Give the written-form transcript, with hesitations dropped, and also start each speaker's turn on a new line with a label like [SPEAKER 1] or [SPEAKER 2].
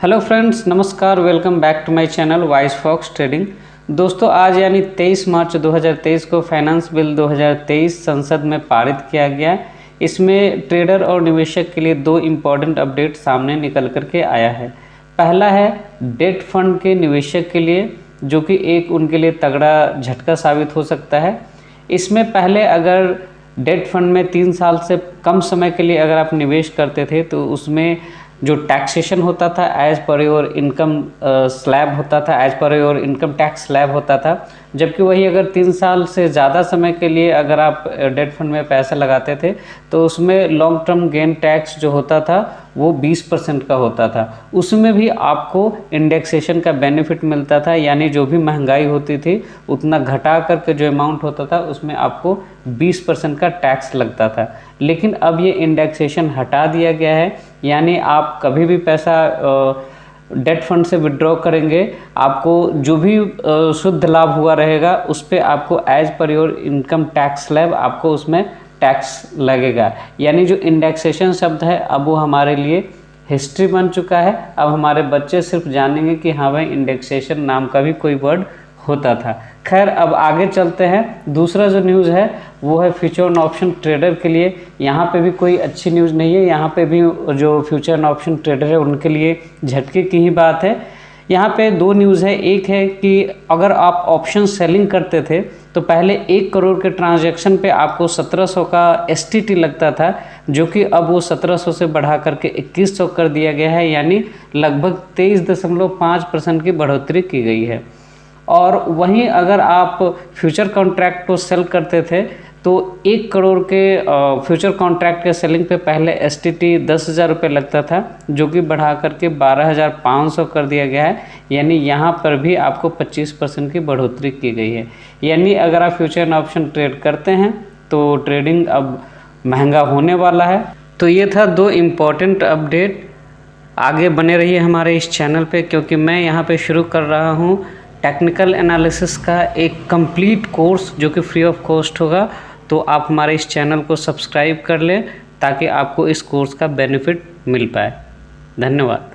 [SPEAKER 1] Hello friends, नमस्कार। Welcome back to my channel Wise Fox Trading. दोस्तों, आज यानी 23 मार्च 2023 को फाइनेंस बिल 2023 संसद में पारित किया गया। इसमें ट्रेडर और निवेशक के लिए दो इम्पॉर्टेंट अपडेट सामने निकल कर के आया है। पहला है डेट फंड के निवेशक के लिए, जो कि एक उनके लिए तगड़ा झटका साबित हो सकता है। इसमें पहले अगर डेट फंड में 3 साल से कम समय के लिए अगर आप निवेश करते थे तो उसमें जो टैक्सेशन होता था as per your income slab होता था, as per your income tax slab होता था। जबकि वही अगर 3 साल से ज़्यादा समय के लिए अगर आप डेट फंड में पैसा लगाते थे तो उसमें लॉन्ग टर्म गेन टैक्स जो होता था वो 20% का होता था। उसमें भी आपको इंडेक्सेशन का बेनिफिट मिलता था, यानी जो भी महंगाई होती थी उतना घटा करके जो अमाउंट होता था उसमें आपको 20% का टैक्स लगता था। लेकिन अब ये इंडेक्सेशन हटा दिया गया है, यानी आप कभी भी पैसा डेट फंड से विड्रॉ करेंगे, आपको जो भी शुद्ध लाभ हुआ रहेगा उस पर आपको as per your income tax slab आपको उसमें टैक्स लगेगा। यानी जो इंडेक्सेशन शब्द है अब वो हमारे लिए हिस्ट्री बन चुका है। अब हमारे बच्चे सिर्फ जानेंगे कि हाँ भाई, इंडेक्सेशन नाम का भी कोई वर्ड होता था। खैर, अब आगे चलते हैं। दूसरा जो न्यूज़ है वो है फ्यूचर एंड ऑप्शन ट्रेडर के लिए। यहाँ पे भी कोई अच्छी न्यूज़ नहीं है। यहाँ पे भी जो फ्यूचर एंड ऑप्शन ट्रेडर है उनके लिए झटके की ही बात है। यहाँ पे दो न्यूज़ है। एक है कि अगर आप ऑप्शन सेलिंग करते थे तो पहले 1 करोड़ के ट्रांजैक्शन पे आपको 1700 का STT लगता था, जो कि अब वो 1700 से बढ़ा करके 2100 कर दिया गया है, यानी लगभग 23.5% की बढ़ोतरी की गई है। और वहीं अगर आप फ्यूचर कॉन्ट्रैक्ट को सेल करते थे तो 1 करोड़ के फ्यूचर कॉन्ट्रैक्ट के सेलिंग पे पहले STT 10,000 रुपये लगता था, जो कि बढ़ा करके 12,500 कर दिया गया है। यानी यहाँ पर भी आपको 25% की बढ़ोतरी की गई है। यानी अगर आप फ्यूचर एंड ऑप्शन ट्रेड करते हैं तो ट्रेडिंग अब महंगा होने वाला है। तो ये था दो इम्पॉर्टेंट अपडेट। आगे बने रहिए हमारे इस चैनल पे, क्योंकि मैं यहाँ पे शुरू कर रहा हूँ टेक्निकल एनालिसिस का एक कंप्लीट कोर्स जो कि फ्री ऑफ कॉस्ट होगा। तो आप हमारे इस चैनल को सब्सक्राइब कर लें ताकि आपको इस कोर्स का बेनिफिट मिल पाए। धन्यवाद।